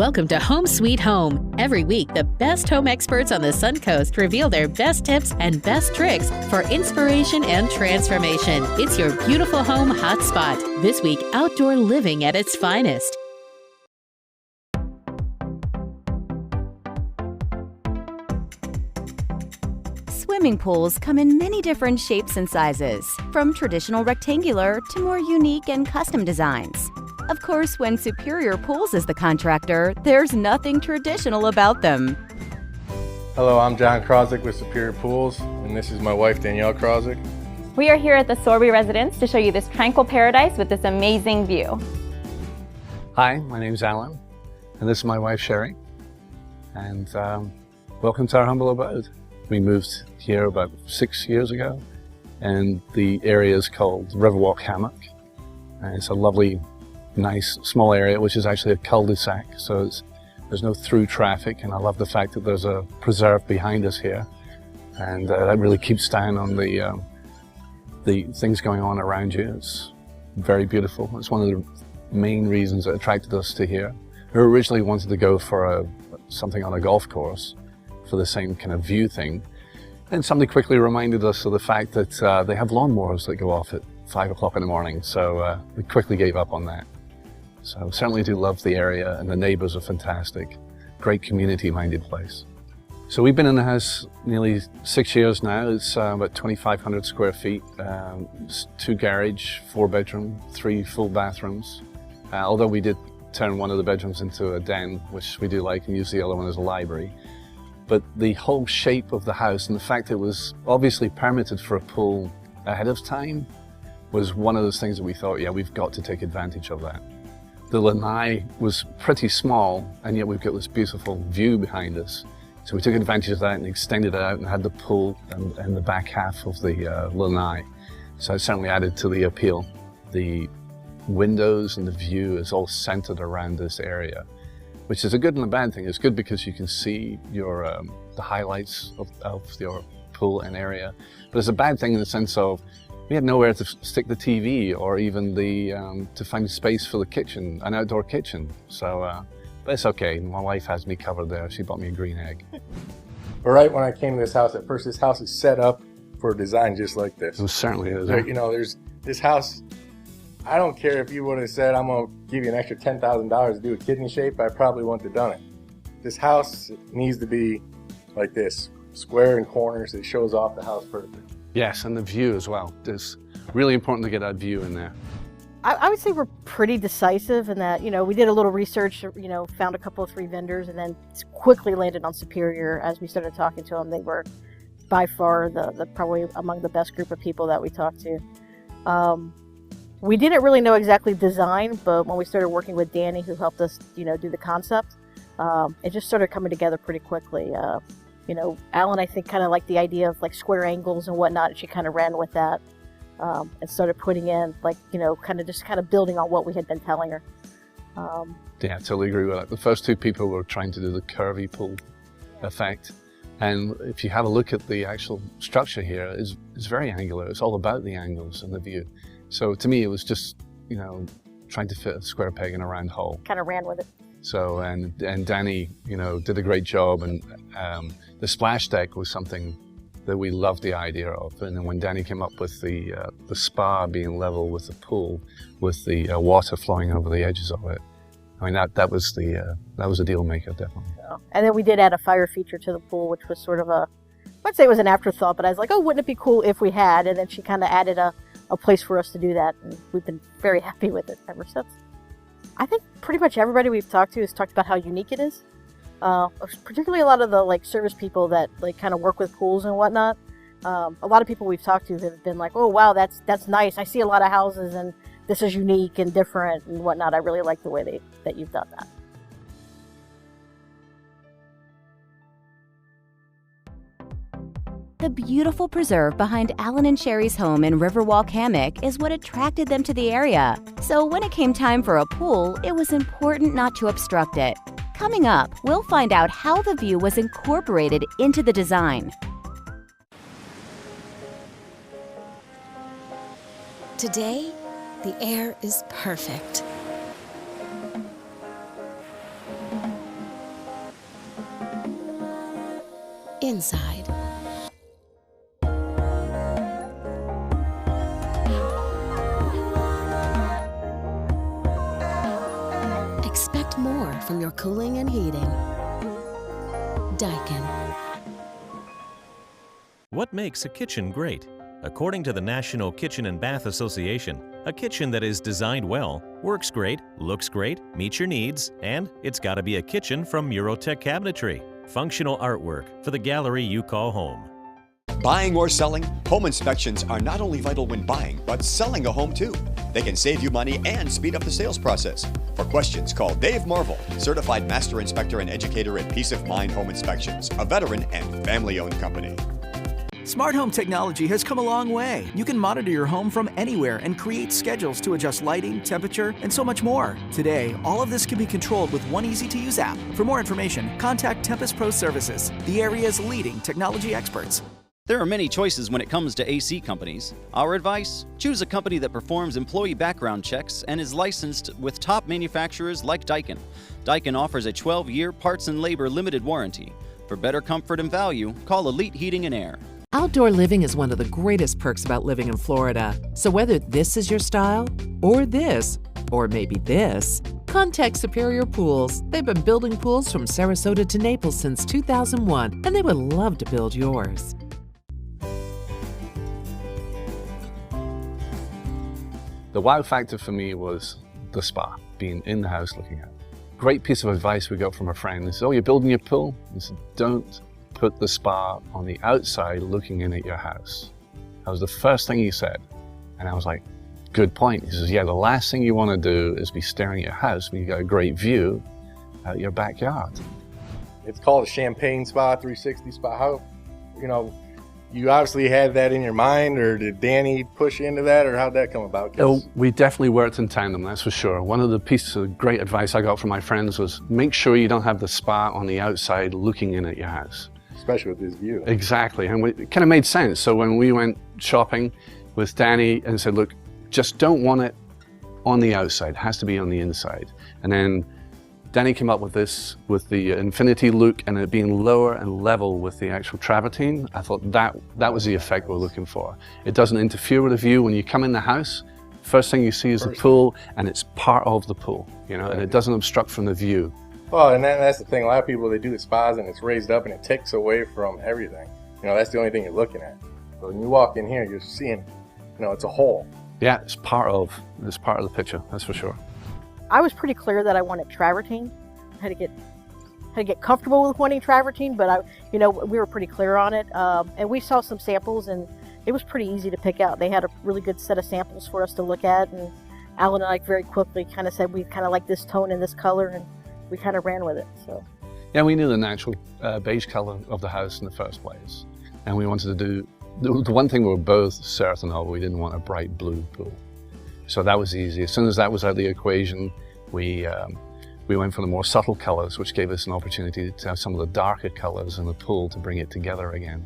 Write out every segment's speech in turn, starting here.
Welcome to Home Sweet Home. Every week, the best home experts on the Sun Coast reveal their best tips and best tricks for inspiration and transformation. It's your beautiful home hotspot. This week, outdoor living at its finest. Swimming pools come in many different shapes and sizes, from traditional rectangular to more unique and custom designs. Of course, when Superior Pools is the contractor, there's nothing traditional about them. Hello, I'm John Krozik with Superior Pools, and this is my wife, Danielle Krozik. We are here at the Sorbie residence to show you this tranquil paradise with this amazing view. Hi, my name's Alan, and this is my wife, Sherry. And welcome to our humble abode. We moved here about 6 years ago, and the area is called Riverwalk Hammock. And it's a lovely, nice, small area, which is actually a cul-de-sac, so there's no through traffic, and I love the fact that there's a preserve behind us here, and that really keeps down on the things going on around you. It's very beautiful. It's one of the main reasons that attracted us to here. We originally wanted to go for something on a golf course, for the same kind of view thing. And somebody quickly reminded us of the fact that they have lawnmowers that go off at 5 o'clock in the morning, so we quickly gave up on that. So certainly do love the area, and the neighbors are fantastic. Great community-minded place. So we've been in the house nearly 6 years now. It's about 2,500 square feet, 2 garage, 4 bedroom, 3 full bathrooms. Although we did turn one of the bedrooms into a den, which we do like, and use the other one as a library. But the whole shape of the house and the fact that it was obviously permitted for a pool ahead of time was one of those things that we thought, yeah, we've got to take advantage of that. The lanai was pretty small, and yet we've got this beautiful view behind us. So we took advantage of that and extended it out and had the pool and the back half of the lanai. So it certainly added to the appeal. The windows and the view is all centered around this area, which is a good and a bad thing. It's good because you can see your the highlights of your pool and area, but it's a bad thing in the sense of we had nowhere to stick the TV or even to find space for the kitchen, an outdoor kitchen. So, but it's okay. My wife has me covered there. She bought me a green egg. But right when I came to this house, at first this house is set up for a design just like this. It certainly is. You know, there's this house. I don't care if you would have said, I'm going to give you an extra $10,000 to do a kidney shape, I probably wouldn't have done it. This house needs to be like this, square and corners. It shows off the house perfectly. Yes, and the view as well. It's really important to get that view in there. I would say we're pretty decisive in that, you know, we did a little research, you know, found a couple of 3 vendors, and then quickly landed on Superior as we started talking to them. They were by far the probably among the best group of people that we talked to. We didn't really know exactly design, but when we started working with Danny, who helped us, you know, do the concept, it just started coming together pretty quickly. You know, Alan, I think, kind of liked the idea of like square angles and whatnot, and she kind of ran with that and started putting in, like, you know, kind of building on what we had been telling her. Yeah, I totally agree with that. The first 2 people were trying to do the curvy pool effect. And if you have a look at the actual structure here, it's very angular. It's all about the angles and the view. So to me, it was just, you know, trying to fit a square peg in a round hole. Kind of ran with it. So, and Danny, you know, did a great job. And the splash deck was something that we loved the idea of. And then when Danny came up with the spa being level with the pool, with the water flowing over the edges of it, I mean, that was a deal maker, definitely. Yeah. And then we did add a fire feature to the pool, which was sort of I'd say it was an afterthought, but I was like, oh, wouldn't it be cool if we had? And then she kind of added a place for us to do that, and we've been very happy with it ever since. I think pretty much everybody we've talked to has talked about how unique it is. Particularly a lot of the like service people that like kind of work with pools and whatnot. A lot of people we've talked to have been like, oh wow, that's nice. I see a lot of houses and this is unique and different and whatnot. I really like the way that you've done that. The beautiful preserve behind Alan and Sherry's home in Riverwalk Hammock is what attracted them to the area. So when it came time for a pool, it was important not to obstruct it. Coming up, we'll find out how the view was incorporated into the design. Today, the air is perfect. inside. Expect more from your cooling and heating. Daikin. What makes a kitchen great? According to the National Kitchen and Bath Association, a kitchen that is designed well, works great, looks great, meets your needs, and it's got to be a kitchen from Eurotech Cabinetry. Functional artwork for the gallery you call home. Buying or selling, home inspections are not only vital when buying, but selling a home too. They can save you money and speed up the sales process. For questions, call Dave Marvel, Certified Master Inspector and Educator at Peace of Mind Home Inspections, a veteran and family-owned company. Smart home technology has come a long way. You can monitor your home from anywhere and create schedules to adjust lighting, temperature, and so much more. Today, all of this can be controlled with one easy-to-use app. For more information, contact Tempest Pro Services, the area's leading technology experts. There are many choices when it comes to AC companies. Our advice? Choose a company that performs employee background checks and is licensed with top manufacturers like Daikin. Daikin offers a 12-year parts and labor limited warranty. For better comfort and value, call Elite Heating and Air. Outdoor living is one of the greatest perks about living in Florida. So whether this is your style, or this, or maybe this, contact Superior Pools. They've been building pools from Sarasota to Naples since 2001, and they would love to build yours. The wow factor for me was the spa, being in the house looking at it. Great piece of advice we got from a friend. He said, oh, you're building your pool? He said, don't put the spa on the outside looking in at your house. That was the first thing he said. And I was like, good point. He says, yeah, the last thing you want to do is be staring at your house when you've got a great view out your backyard. It's called a champagne spa, 360 spa. How, you obviously had that in your mind, or did Danny push into that, or how'd that come about? Oh, we definitely worked in tandem, that's for sure. One of the pieces of great advice I got from my friends was make sure you don't have the spa on the outside looking in at your house. Especially with this view. Exactly, and it kind of made sense. So when we went shopping with Danny and said, look, just don't want it on the outside, it has to be on the inside. And then Danny came up with this, with the infinity look and it being lower and level with the actual Travetine. I thought that was the effect we're looking for. It doesn't interfere with the view. When you come in the house, first thing you see is the pool, and it's part of the pool, and it doesn't obstruct from the view. Well, and that's the thing. A lot of people, they do the spas and it's raised up and it takes away from everything. That's the only thing you're looking at. So when you walk in here, you're seeing, it's a hole. Yeah, it's part of the picture, that's for sure. I was pretty clear that I wanted Travertine. I had to get comfortable with wanting Travertine, but we were pretty clear on it. And we saw some samples, and it was pretty easy to pick out. They had a really good set of samples for us to look at, and Alan and I very quickly kind of said we kind of like this tone and this color, and we kind of ran with it. So. Yeah, we knew the natural beige color of the house in the first place, and we wanted to do the one thing we were both certain of. We didn't want a bright blue pool, so that was easy. As soon as that was out of the equation, we went for the more subtle colors, which gave us an opportunity to have some of the darker colors in the pool to bring it together again.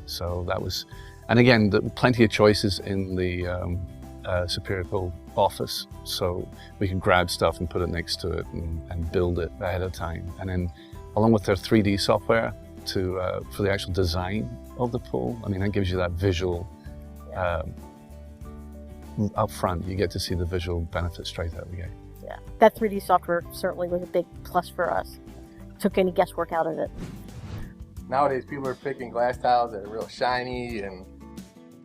So that was, and again, plenty of choices in the Superior Pool office, so we can grab stuff and put it next to it and build it ahead of time. And then along with their 3D software for the actual design of the pool, that gives you that visual up front. You get to see the visual benefit straight out of the gate. Yeah, that 3D software certainly was a big plus for us. Took any guesswork out of it. Nowadays, people are picking glass tiles that are real shiny and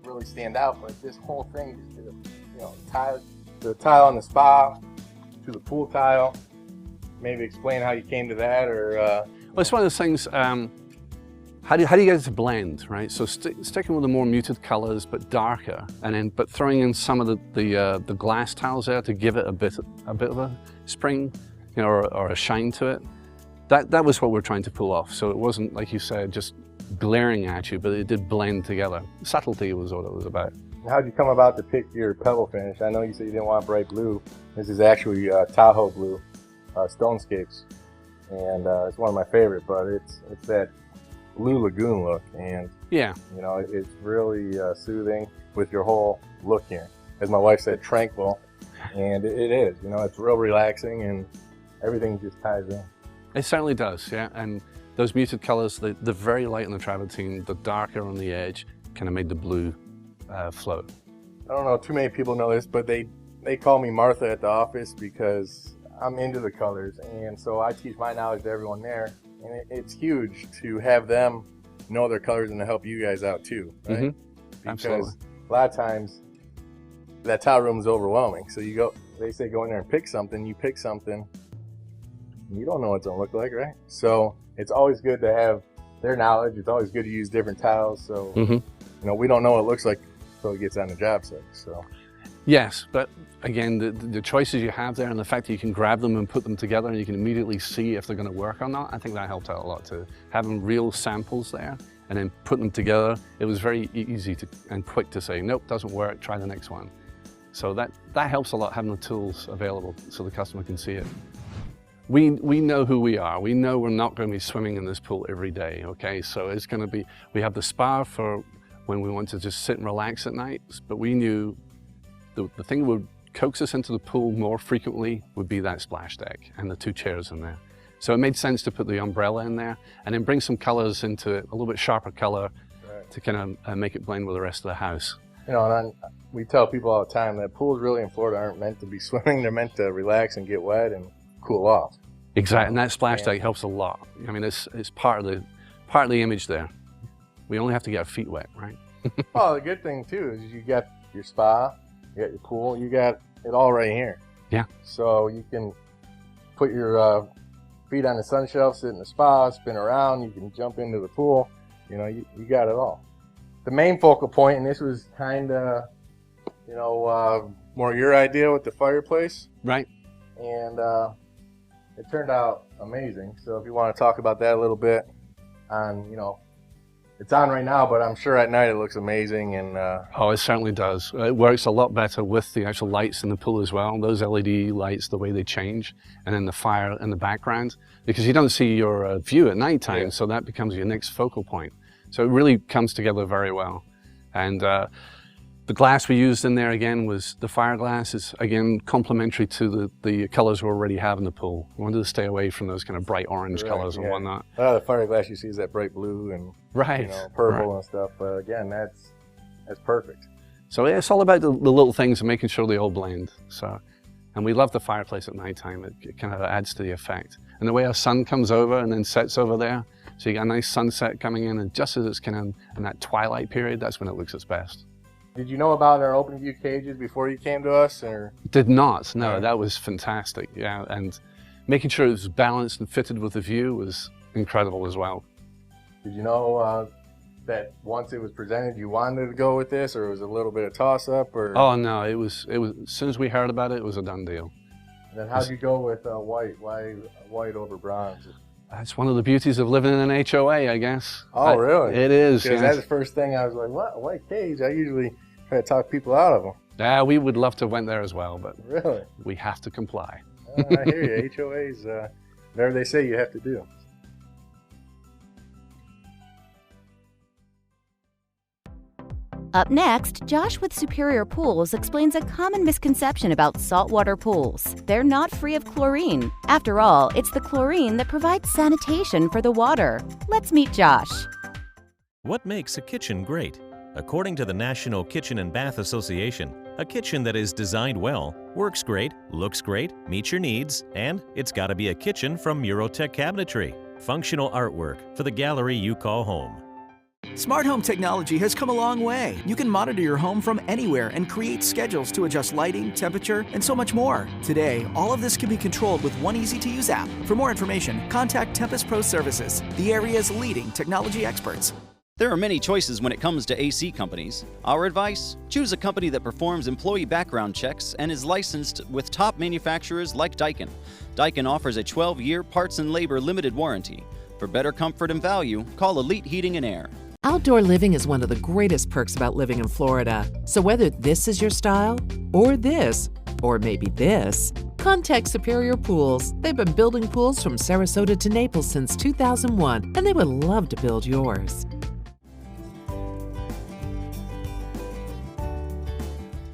really stand out, but this whole thing, the tile on the spa to the pool tile. Maybe explain how you came to that, or. Well, it's one of those things. How do you get it to blend, right? So sticking with the more muted colors, but darker, but throwing in some of the glass tiles there to give it a bit of a spring, or a shine to it. That was what we're trying to pull off. So it wasn't, like you said, just glaring at you, but it did blend together. Subtlety was what it was about. How'd you come about to pick your pebble finish? I know you said you didn't want bright blue. This is actually Tahoe blue, Stonescapes, and it's one of my favorite. But it's that blue lagoon look, and yeah, it's really soothing with your whole look here. As my wife said, tranquil, and it is. It's real relaxing, and everything just ties in. It certainly does, yeah. And those muted colors, the very light on the Travetine, the darker on the edge, kind of made the blue float. I don't know too many people know this, but they call me Martha at the office because I'm into the colors, and so I teach my knowledge to everyone there, and it's huge to have them know their colors and to help you guys out too, right? Mm-hmm. Absolutely. Because a lot of times that tile room is overwhelming. So they say go in there and pick something, you pick something, you don't know what it's gonna look like, right? So it's always good to have their knowledge. It's always good to use different tiles. So you know, we don't know what it looks like until it gets on the job site. So yes, but again, the choices you have there and the fact that you can grab them and put them together and you can immediately see if they're going to work or not, I think that helped out a lot too. Having real samples there and then put them together, it was very easy and quick to say, nope, doesn't work, try the next one. So that helps a lot, having the tools available so the customer can see it. We know who we are. We know we're not going to be swimming in this pool every day, okay? So it's going to be, we have the spa for when we want to just sit and relax at night, but we knew the thing that would coax us into the pool more frequently would be that splash deck and the 2 chairs in there. So it made sense to put the umbrella in there and then bring some colors into it, a little bit sharper color to kind of make it blend with the rest of the house. You know, and we tell people all the time that pools really in Florida aren't meant to be swimming. They're meant to relax and get wet and cool off. Exactly, and that splash deck helps a lot. I mean, it's part of the image there. We only have to get our feet wet, right? Well, the good thing too is you got your spa, you got your pool, you got it all right here. Yeah. So you can put your feet on the sun shelf, sit in the spa, spin around, you can jump into the pool. You know, you got it all. The main focal point, and this was kind of, you know, more your idea with the fireplace. Right. And it turned out amazing. So if you want to talk about that a little bit on, you know, it's on right now, but I'm sure at night it looks amazing. And oh, it certainly does. It works a lot better with the actual lights in the pool as well. Those LED lights, the way they change, and then the fire in the background, because you don't see your view at nighttime, so that becomes your next focal point. So it really comes together very well. And the glass we used in there again was the fire glass. Is again complementary to the colors we already have in the pool. We wanted to stay away from those kind of bright orange colors and whatnot. The fire glass you see is that bright blue and you know, purple and stuff. But again, that's perfect. So it's all about the little things and making sure they all blend. So, and we love the fireplace at nighttime. It kind of adds to the effect. And the way our sun comes over and then sets over there, so you got a nice sunset coming in, and just as it's kind of in that twilight period, that's when it looks its best. Did you know about our Opeview cages before you came to us, or? Did not, no, that was fantastic, yeah, and making sure it was balanced and fitted with the view was incredible as well. Did you know that once it was presented, you wanted to go with this, or was it a little bit of toss-up, or? Oh no, it was, as soon as we heard about it, it was a done deal. And then how'd you go with white? Why white over bronze? That's one of the beauties of living in an HOA, I guess. Oh, really? It is. Because that's the first thing I was like, what, a white cage? I usually try to talk people out of them. Yeah, we would love to have went there as well, but really, we have to comply. I hear you. HOAs, whatever they say you have to do. Up next, Josh with Superior Pools explains a common misconception about saltwater pools. They're not free of chlorine. After all, it's the chlorine that provides sanitation for the water. Let's meet Josh. What makes a kitchen great? According to the National Kitchen and Bath Association, a kitchen that is designed well, works great, looks great, meets your needs, and it's got to be a kitchen from Eurotech Cabinetry. Functional artwork for the gallery you call home. Smart home technology has come a long way. You can monitor your home from anywhere and create schedules to adjust lighting, temperature, and so much more. Today, all of this can be controlled with one easy-to-use app. For more information, contact Tempest Pro Services, the area's leading technology experts. There are many choices when it comes to AC companies. Our advice? Choose a company that performs employee background checks and is licensed with top manufacturers like Daikin. Daikin offers a 12-year parts and labor limited warranty. For better comfort and value, call Elite Heating and Air. Outdoor living is one of the greatest perks about living in Florida. So whether this is your style, or this, or maybe this, contact Superior Pools. They've been building pools from Sarasota to Naples since 2001, and they would love to build yours.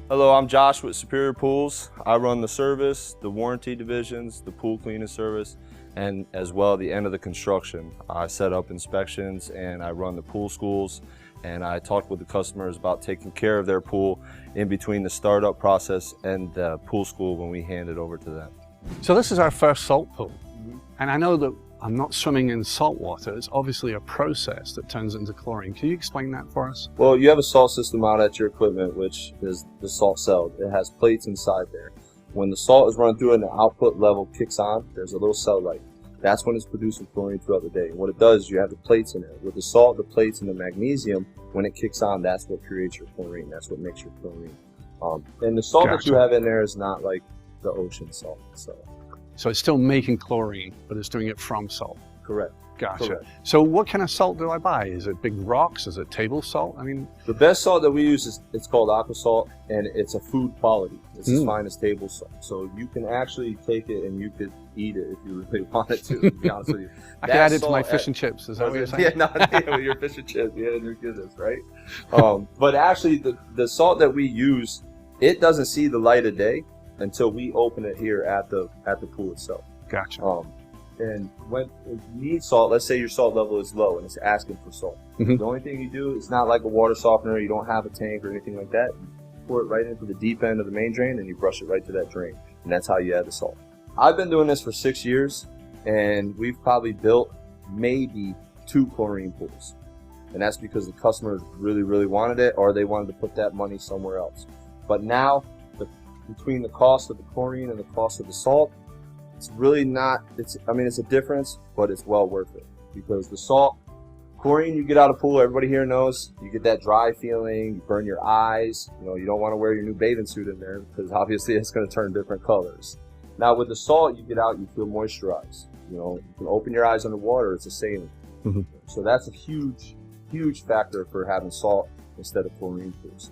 Hello, I'm Josh with Superior Pools. I run the service, the warranty divisions, the pool cleaning service, and as well at the end of the construction. I set up inspections and I run the pool schools, and I talk with the customers about taking care of their pool in between the startup process and the pool school when we hand it over to them. So this is our first salt pool, and I know that I'm not swimming in salt water. It's obviously a process that turns into chlorine. Can you explain that for us? Well, you have a salt system out at your equipment, which is the salt cell. It has plates inside there. When the salt is run through and the output level kicks on, there's a little cell light. That's when it's producing chlorine throughout the day. And what it does is you have the plates in there. With the salt, the plates, and the magnesium, when it kicks on, that's what creates your chlorine. That's what makes your chlorine. And the salt that you have in there is not like the ocean salt. So it's still making chlorine, but it's doing it from salt. Correct. Gotcha. Correct. So what kind of salt do I buy? Is it big rocks? Is it table salt? I mean, the best salt that we use it's called aqua salt, and it's a food quality. It's as fine as table salt. So you can actually take it and you could eat it if you really wanted to be honest with you. I can add it to my fish and chips. Is that what you're saying? Yeah, with your fish and chips. Yeah, your goodness, right? But actually, the salt that we use, it doesn't see the light of day until we open it here at the pool itself. Gotcha. And when you need salt, let's say your salt level is low and it's asking for salt. The only thing you do, it's not like a water softener. You don't have a tank or anything like that. You pour it right into the deep end of the main drain and you brush it right to that drain. And that's how you add the salt. I've been doing this for 6 years, and we've probably built maybe 2 chlorine pools. And that's because the customers really, really wanted it, or they wanted to put that money somewhere else. But now, between the cost of the chlorine and the cost of the salt, it's really not, it's a difference, but it's well worth it. Because the salt, chlorine, you get out of pool, everybody here knows, you get that dry feeling, you burn your eyes, you don't want to wear your new bathing suit in there because obviously it's going to turn different colors. Now with the salt, you get out, you feel moisturized. You can open your eyes underwater, it's a saline. So that's a huge, huge factor for having salt instead of chlorine pools.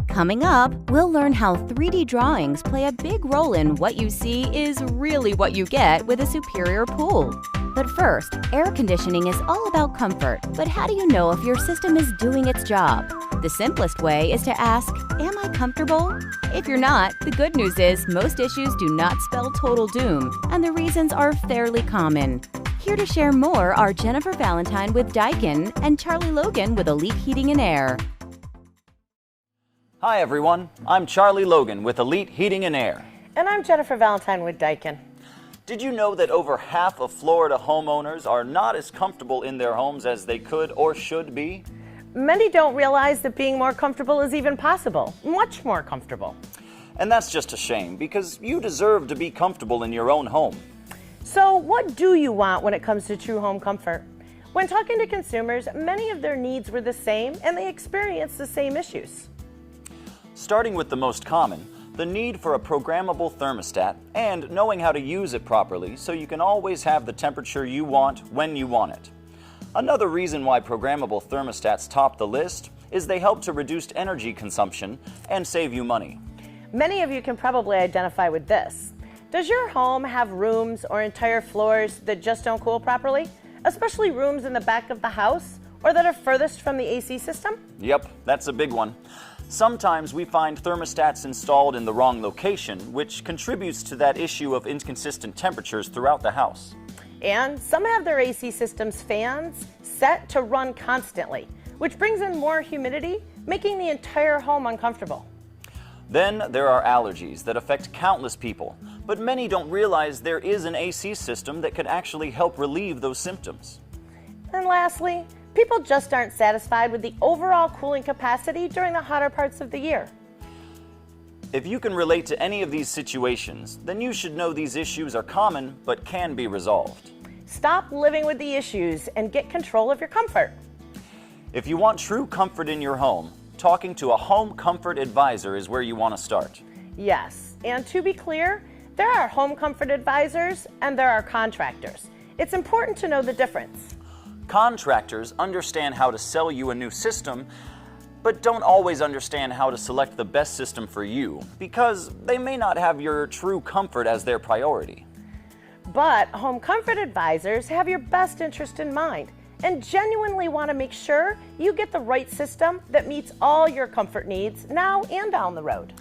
Coming up, we'll learn how 3D drawings play a big role in what you see is really what you get with a superior pool. But first, air conditioning is all about comfort, but how do you know if your system is doing its job? The simplest way is to ask, am I comfortable? If you're not, the good news is most issues do not spell total doom, and the reasons are fairly common. Here to share more are Jennifer Valentine with Daikin and Charlie Logan with Elite Heating and Air. Hi everyone, I'm Charlie Logan with Elite Heating and Air. And I'm Jennifer Valentine with Daikin. Did you know that over half of Florida homeowners are not as comfortable in their homes as they could or should be? Many don't realize that being more comfortable is even possible, much more comfortable. And that's just a shame, because you deserve to be comfortable in your own home. So what do you want when it comes to true home comfort? When talking to consumers, many of their needs were the same and they experienced the same issues. Starting with the most common, the need for a programmable thermostat and knowing how to use it properly so you can always have the temperature you want when you want it. Another reason why programmable thermostats top the list is they help to reduce energy consumption and save you money. Many of you can probably identify with this. Does your home have rooms or entire floors that just don't cool properly? Especially rooms in the back of the house or that are furthest from the AC system? Yep, that's a big one. Sometimes we find thermostats installed in the wrong location, which contributes to that issue of inconsistent temperatures throughout the house. And some have their AC system's fans set to run constantly, which brings in more humidity, making the entire home uncomfortable. Then there are allergies that affect countless people, but many don't realize there is an AC system that could actually help relieve those symptoms. And lastly, people just aren't satisfied with the overall cooling capacity during the hotter parts of the year. If you can relate to any of these situations, then you should know these issues are common but can be resolved. Stop living with the issues and get control of your comfort. If you want true comfort in your home, talking to a home comfort advisor is where you want to start. Yes, and to be clear, there are home comfort advisors and there are contractors. It's important to know the difference. Contractors understand how to sell you a new system, but don't always understand how to select the best system for you because they may not have your true comfort as their priority. But home comfort advisors have your best interest in mind and genuinely want to make sure you get the right system that meets all your comfort needs now and down the road.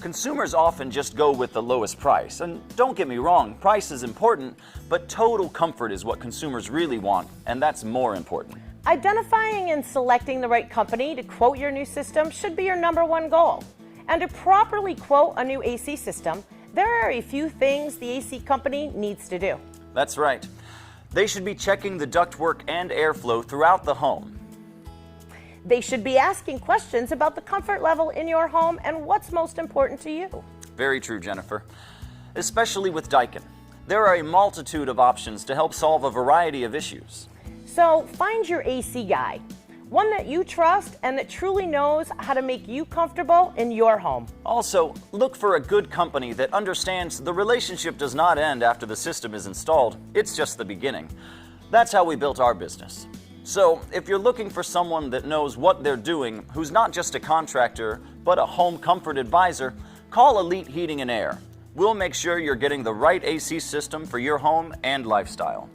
Consumers often just go with the lowest price. And don't get me wrong, price is important, but total comfort is what consumers really want, and that's more important. Identifying and selecting the right company to quote your new system should be your #1 goal. And to properly quote a new AC system, there are a few things the AC company needs to do. That's right. They should be checking the ductwork and airflow throughout the home. They should be asking questions about the comfort level in your home and what's most important to you. Very true, Jennifer. Especially with Daikin. There are a multitude of options to help solve a variety of issues. So find your AC guy, one that you trust and that truly knows how to make you comfortable in your home. Also, look for a good company that understands the relationship does not end after the system is installed. It's just the beginning. That's how we built our business. So, if you're looking for someone that knows what they're doing, who's not just a contractor, but a home comfort advisor, call Elite Heating and Air. We'll make sure you're getting the right AC system for your home and lifestyle.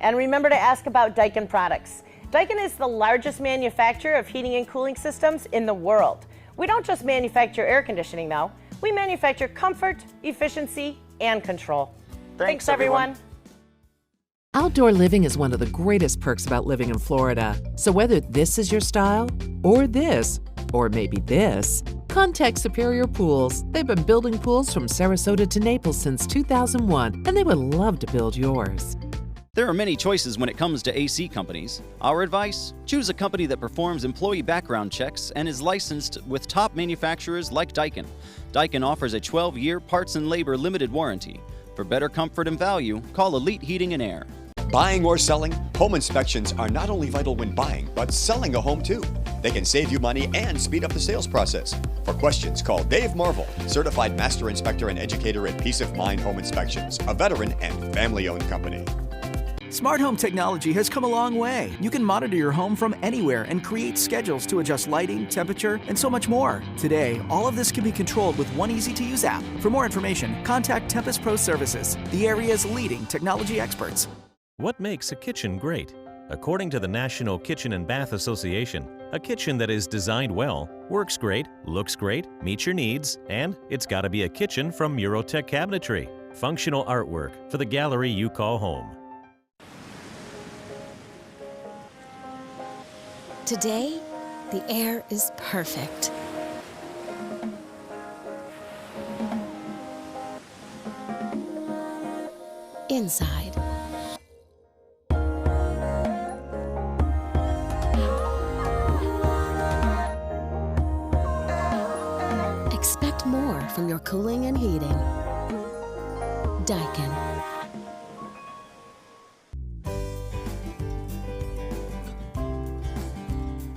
And remember to ask about Daikin products. Daikin is the largest manufacturer of heating and cooling systems in the world. We don't just manufacture air conditioning, though. We manufacture comfort, efficiency, and control. Thanks everyone. Outdoor living is one of the greatest perks about living in Florida. So whether this is your style, or this, or maybe this, contact Superior Pools. They've been building pools from Sarasota to Naples since 2001, and they would love to build yours. There are many choices when it comes to AC companies. Our advice? Choose a company that performs employee background checks and is licensed with top manufacturers like Daikin. Daikin offers a 12-year parts and labor limited warranty. For better comfort and value, call Elite Heating and Air. Buying or selling? Home inspections are not only vital when buying, but selling a home too. They can save you money and speed up the sales process. For questions, call Dave Marvel, Certified Master Inspector and Educator at Peace of Mind Home Inspections, a veteran and family-owned company. Smart home technology has come a long way. You can monitor your home from anywhere and create schedules to adjust lighting, temperature, and so much more. Today, all of this can be controlled with one easy-to-use app. For more information, contact Tempest Pro Services, the area's leading technology experts. What makes a kitchen great? According to the National Kitchen and Bath Association, a kitchen that is designed well, works great, looks great, meets your needs, and it's got to be a kitchen from Eurotech Cabinetry. Functional artwork for the gallery you call home. Today, the air is perfect. Inside, expect more from your cooling and heating. Daikin.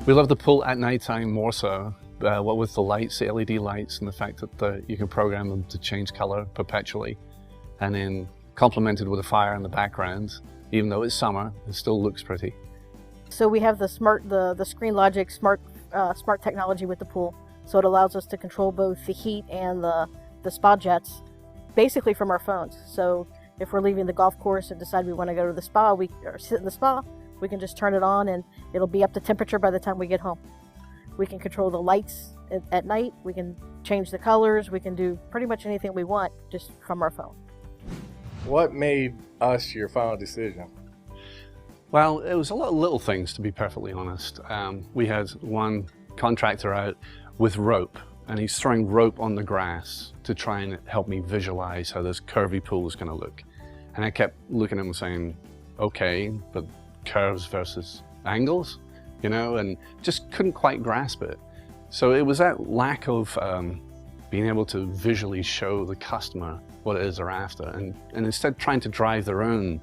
We love the pool at nighttime more so. What with the lights, the LED lights, and the fact that you can program them to change color perpetually, and then complemented with a fire in the background, even though it's summer, it still looks pretty. So we have the Screen Logic smart technology with the pool. So it allows us to control both the heat and the spa jets, basically from our phones. So if we're leaving the golf course and decide we want to go to the spa, or sit in the spa, we can just turn it on and it'll be up to temperature by the time we get home. We can control the lights at night, we can change the colors, we can do pretty much anything we want just from our phone. What made us your final decision? Well, it was a lot of little things, to be perfectly honest. We had one contractor out with rope, and he's throwing rope on the grass to try and help me visualize how this curvy pool is going to look. And I kept looking at him and saying, okay, but curves versus angles, you know, and just couldn't quite grasp it. So it was that lack of being able to visually show the customer what it is they're after, and instead trying to drive their own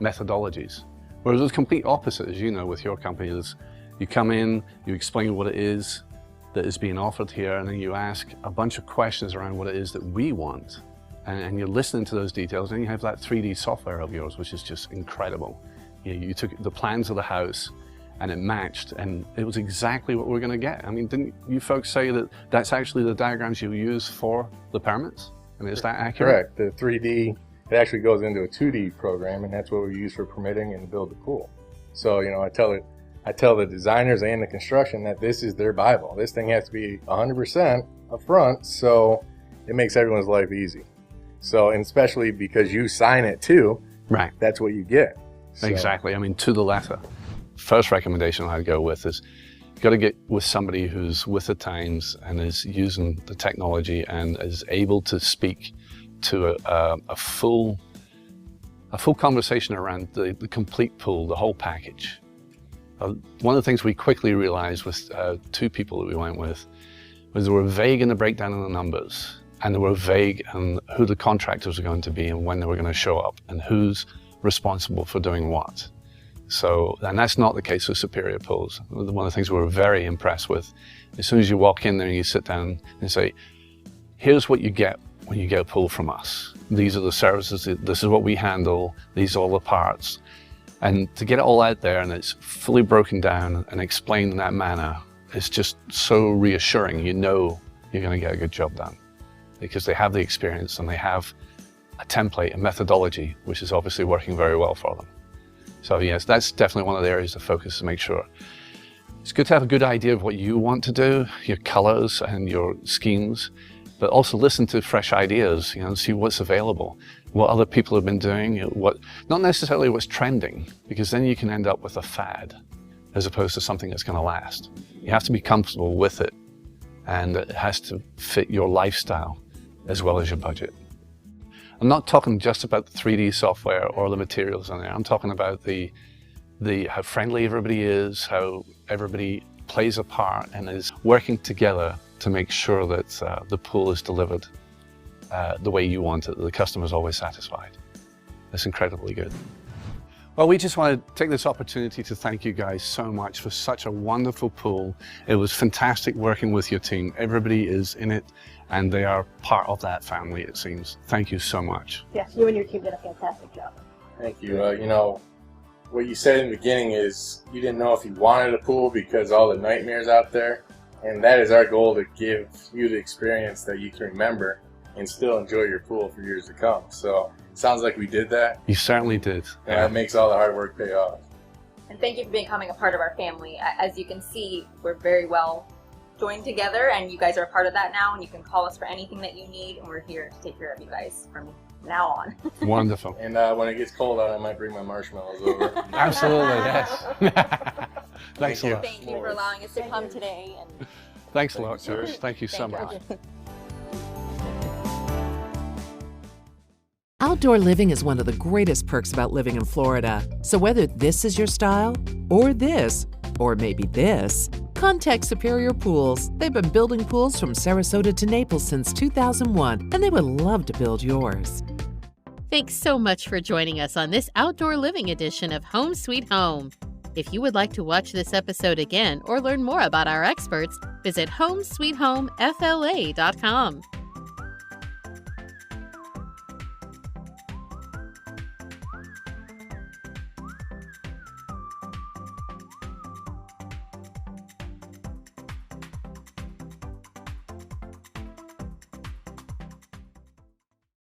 methodologies. Whereas it was complete opposite, as you know, with your company. Is you come in, you explain what it is that is being offered here, and then you ask a bunch of questions around what it is that we want. And you're listening to those details, and you have that 3D software of yours, which is just incredible. You took the plans of the house, and it matched, and it was exactly what we're going to get. I mean, didn't you folks say that that's actually the diagrams you use for the permits? I mean, is that accurate? Correct. The 3D, it actually goes into a 2D program, and that's what we use for permitting and build the pool. So, you know, I tell the designers and the construction that this is their Bible. This thing has to be 100%, up front, so it makes everyone's life easy. So, and especially because you sign it too, right? That's what you get. So. Exactly. I mean, to the letter. First recommendation I'd go with is you've got to get with somebody who's with the times and is using the technology and is able to speak to a full conversation around the complete pool, the whole package. One of the things we quickly realized with 2 people that we went with was they were vague in the breakdown of the numbers, and they were vague in who the contractors were going to be and when they were going to show up and who's responsible for doing what. So, and that's not the case with Superior Pools. One of the things we were very impressed with, as soon as you walk in there and you sit down and say, here's what you get when you get a pool from us. These are the services, this is what we handle, these are all the parts. And to get it all out there and it's fully broken down and explained in that manner, it's just so reassuring. You know you're going to get a good job done because they have the experience and they have a template, a methodology, which is obviously working very well for them. So yes, that's definitely one of the areas of focus to make sure. It's good to have a good idea of what you want to do, your colors and your schemes, but also listen to fresh ideas, and see what's available, what other people have been doing, not necessarily what's trending, because then you can end up with a fad as opposed to something that's going to last. You have to be comfortable with it, and it has to fit your lifestyle as well as your budget. I'm not talking just about the 3D software or the materials in there. I'm talking about how friendly everybody is, how everybody plays a part and is working together to make sure that the pool is delivered the way you want it, that the customer's always satisfied. It's incredibly good. Well, we just want to take this opportunity to thank you guys so much for such a wonderful pool. It was fantastic working with your team. Everybody is in it and they are part of that family, it seems. Thank you so much. Yes, you and your team did a fantastic job. Thank you. What you said in the beginning is you didn't know if you wanted a pool because all the nightmares out there. And that is our goal, to give you the experience that you can remember and still enjoy your pool for years to come. So it sounds like we did that. You certainly did. And that makes all the hard work pay off. And thank you for becoming a part of our family. As you can see, we're very well joined together, and you guys are a part of that now, and you can call us for anything that you need, and we're here to take care of you guys from now on. Wonderful. And when it gets cold out, I might bring my marshmallows over. Absolutely, yes. Thanks a lot. Thank you for allowing us to come today. And Thanks a lot, Josh. Thank you so much. Outdoor living is one of the greatest perks about living in Florida. So whether this is your style, or this, or maybe this, contact Superior Pools. They've been building pools from Sarasota to Naples since 2001, and they would love to build yours. Thanks so much for joining us on this outdoor living edition of Home Sweet Home. If you would like to watch this episode again or learn more about our experts, visit homesweethomefla.com.